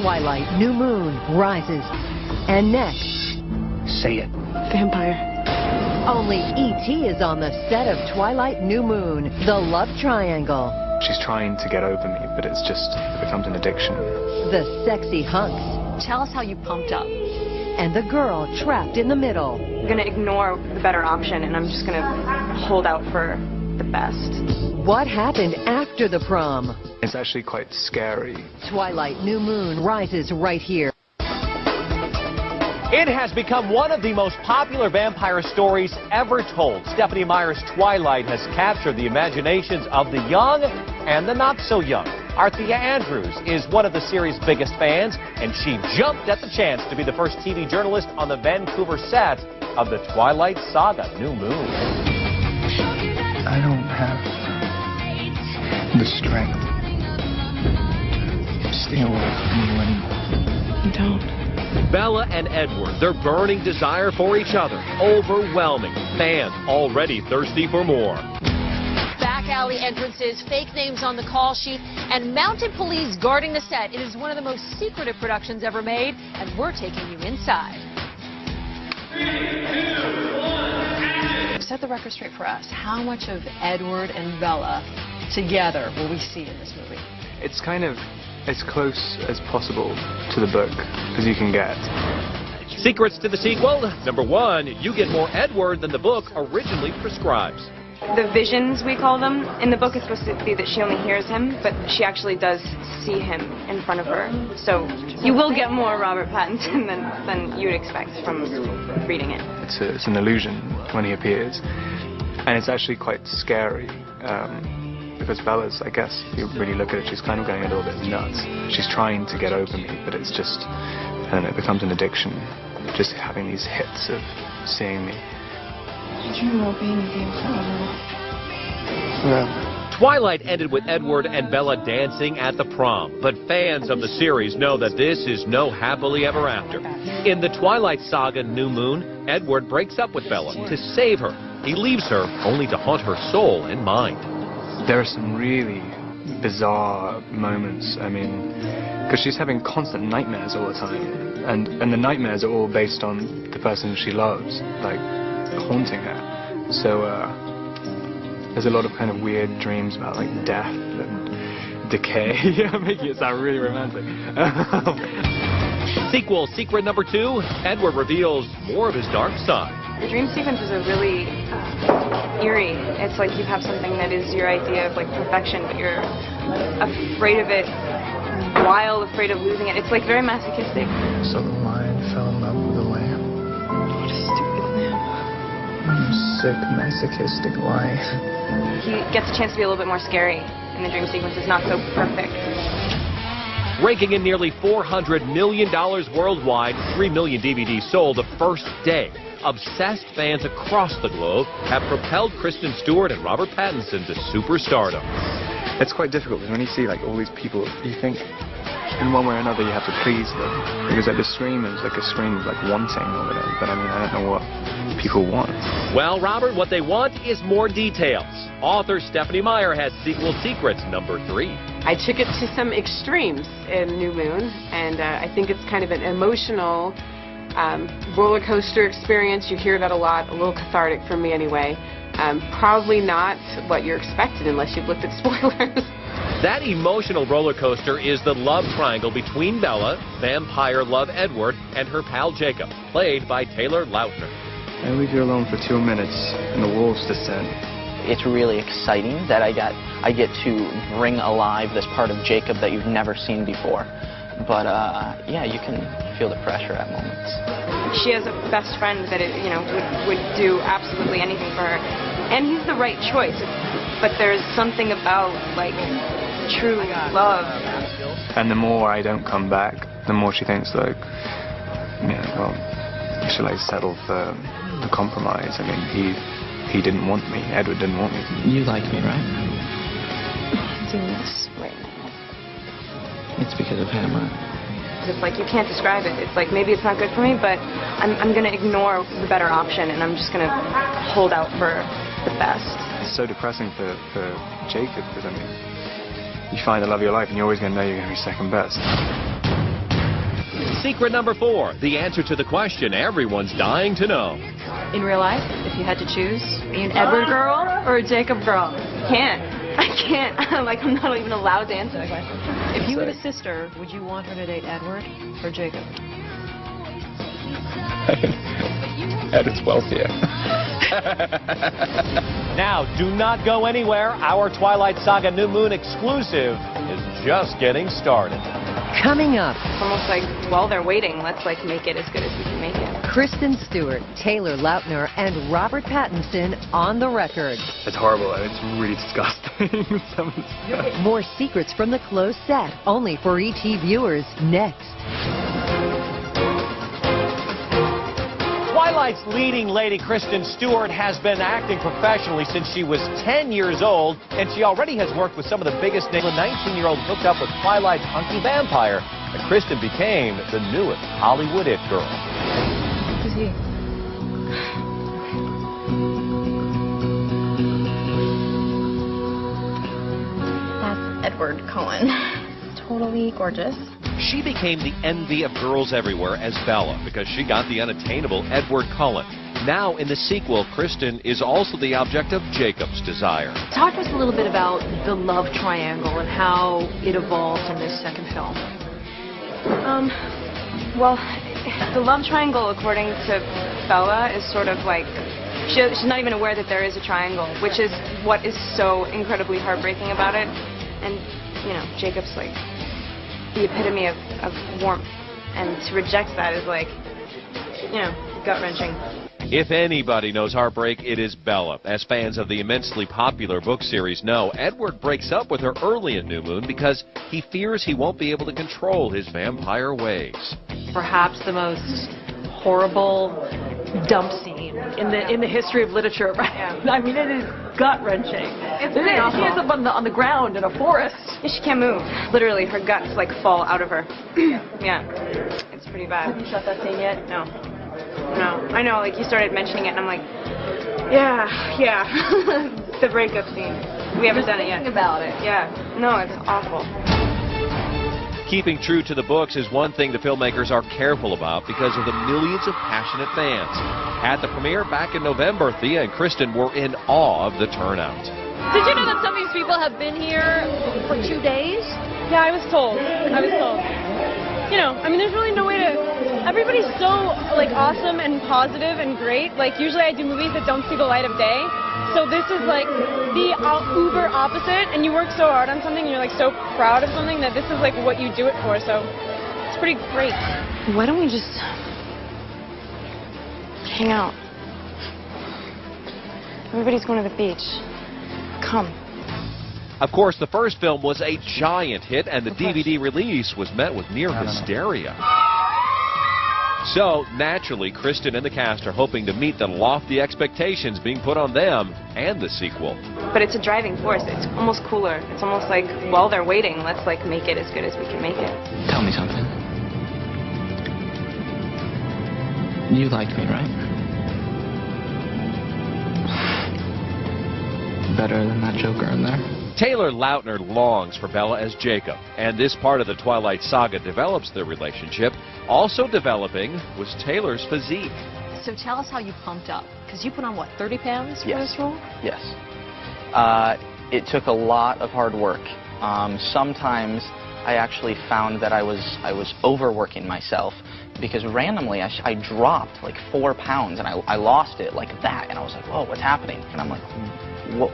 Twilight New Moon rises. And next... Say it. Vampire. Only E.T. is on the set of Twilight New Moon, the love triangle. She's trying to get over me, but it becomes an addiction. The sexy hunks. Tell us how you pumped up. And the girl trapped in the middle. I'm going to ignore the better option, and I'm just going to hold out for the best. What happened after the prom? It's actually quite scary. Twilight New Moon rises right here. It has become one of the most popular vampire stories ever told. Stephenie Meyer's Twilight has captured the imaginations of the young and the not-so-young. Arthea Andrews is one of the series' biggest fans, and she jumped at the chance to be the first TV journalist on the Vancouver set of the Twilight Saga New Moon. I don't have the strength to stay away from you anymore. You don't. Bella and Edward, their burning desire for each other, overwhelming. Fans already thirsty for more. Back alley entrances, fake names on the call sheet, and mounted police guarding the set. It is one of the most secretive productions ever made, and we're taking you inside. 3, 2, 1, action! Set the record straight for us. How much of Edward and Bella together will we see in this movie? It's kind of as close as possible to the book as you can get. Secrets to the sequel. Number 1, you get more Edward than the book originally prescribes. The visions, we call them, in the book it's supposed to be that she only hears him, but she actually does see him in front of her. So you will get more Robert Pattinson than you'd expect from reading it. It's an illusion when he appears, and it's actually quite scary. Because Bella's, I guess, if you really look at it, she's kind of going a little bit nuts. She's trying to get over me, but it's just, I don't know, it becomes an addiction. Just having these hits of seeing me. I dream about being with you forever. Forever. Twilight ended with Edward and Bella dancing at the prom, but fans of the series know that this is no happily ever after. In the Twilight Saga New Moon, Edward breaks up with Bella to save her. He leaves her only to haunt her soul and mind. There are some really bizarre moments, I mean, because she's having constant nightmares all the time, and the nightmares are all based on the person she loves, like, haunting her. So, there's a lot of kind of weird dreams about, like, death and decay. Making it sound really romantic. Sequel, secret number 2, Edward reveals more of his dark side. The dream sequences are really eerie. It's like you have something that is your idea of like perfection, but you're afraid of it, wild, afraid of losing it. It's like very masochistic. So the lion fell in love with the lamb. What a stupid lamb. Sick, masochistic lion. He gets a chance to be a little bit more scary in the dream sequences, not so perfect. Raking in nearly $400 million worldwide, 3 million DVDs sold the first day. Obsessed fans across the globe have propelled Kristen Stewart and Robert Pattinson to superstardom. It's quite difficult because when you see like all these people, you think in one way or another you have to please them, because like the scream is like a scream of like wanting or whatever, but I mean I don't know what people want. Well, Robert, what they want is more details. Author Stephenie Meyer has sequel secrets number 3. I took it to some extremes in New Moon, and I think it's kind of an emotional roller coaster experience. You hear that a lot, a little cathartic for me anyway. Probably not what you're expected unless you've looked at spoilers. That emotional roller coaster is the love triangle between Bella, vampire love Edward, and her pal Jacob, played by Taylor Lautner. I leave you alone for 2 minutes and the wolves descend. It's really exciting that I get to bring alive this part of Jacob that you've never seen before. But yeah, you can feel the pressure at moments. She has a best friend that would do absolutely anything for her, and he's the right choice. But there's something about like true love. And the more I don't come back, the more she thinks like, well, you should like settle for the compromise. I mean, he didn't want me. Edward didn't want me. You like me, right? I'm doing this right now. It's because of him, huh? It's like you can't describe it. It's like maybe it's not good for me, but I'm going to ignore the better option, and I'm just going to hold out for the best. It's so depressing for Jacob, because I mean, you find the love of your life, and you're always going to know you're going to be second best. Secret number 4, the answer to the question everyone's dying to know. In real life, if you had to choose, are you an Edward girl or a Jacob girl? I can't. I'm not even allowed to answer that question. If you had a sister, would you want her to date Edward or Jacob? Edward's wealthier. Now, do not go anywhere. Our Twilight Saga New Moon exclusive is just getting started. Coming up, It's almost like, while they're waiting, let's make it as good as we can make it. Kristen Stewart, Taylor Lautner, and Robert Pattinson on the record. It's horrible and it's really disgusting. Some of the stuff. More secrets from the closed set, only for ET viewers, next. Twilight's leading lady, Kristen Stewart, has been acting professionally since she was 10 years old, and she already has worked with some of the biggest names. A 19-year-old hooked up with Twilight's hunky vampire, and Kristen became the newest Hollywood it girl. Who's he? That's Edward Cullen. Totally gorgeous. She became the envy of girls everywhere as Bella because she got the unattainable Edward Cullen. Now, in the sequel, Kristen is also the object of Jacob's desire. Talk to us a little bit about the love triangle and how it evolves in this second film. Well, the love triangle, according to Bella, is sort of like, she's not even aware that there is a triangle, which is what is so incredibly heartbreaking about it. And, Jacob's like the epitome of warmth, and to reject that is like, gut-wrenching. If anybody knows heartbreak, it is Bella. As fans of the immensely popular book series know, Edward breaks up with her early in New Moon because he fears he won't be able to control his vampire ways. Perhaps the most horrible dump scene in the history of literature, right? Yeah. I mean, it is gut-wrenching. It's pretty awful. She ends up on the ground in a forest. She can't move. Literally, her guts fall out of her. Yeah, it's pretty bad. Have you shot that scene yet? No. I know. You started mentioning it, and I'm like, yeah. The breakup scene. We haven't done it yet. About it. Yeah. No, it's awful. Keeping true to the books is one thing the filmmakers are careful about because of the millions of passionate fans. At the premiere back in November, Thea and Kristen were in awe of the turnout. Did you know that some of these people have been here for 2 days? Yeah, I was told. There's really no way to... Everybody's so, awesome and positive and great. Usually I do movies that don't see the light of day. So this is, the uber opposite, and you work so hard on something, and you're, so proud of something that this is, what you do it for. So it's pretty great. Why don't we just hang out? Everybody's going to the beach. Come. Of course, the first film was a giant hit, and the DVD release was met with near hysteria. So, naturally, Kristen and the cast are hoping to meet the lofty expectations being put on them and the sequel. But it's a driving force. It's almost cooler. It's almost like, while they're waiting, let's, make it as good as we can make it. Tell me something. You like me, right? Better than that Joker in there. Taylor Lautner longs for Bella as Jacob, and this part of the Twilight Saga develops their relationship. Also developing was Taylor's physique. So tell us how you pumped up, because you put on, 30 pounds for this role? Yes. It took a lot of hard work. Sometimes I actually found that I was overworking myself because randomly I dropped 4 pounds and I lost it like that, and I was like, whoa, what's happening? And I'm like,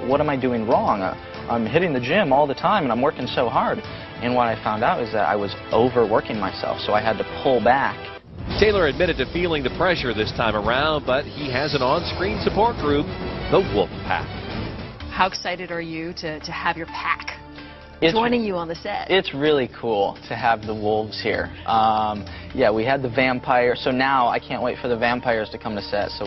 what am I doing wrong? I'm hitting the gym all the time and I'm working so hard. And what I found out is that I was overworking myself, so I had to pull back. Taylor admitted to feeling the pressure this time around, but he has an on-screen support group, the Wolf Pack. How excited are you to have your pack joining you on the set? It's really cool to have the wolves here. Yeah, we had the vampire, so now I can't wait for the vampires to come to set. So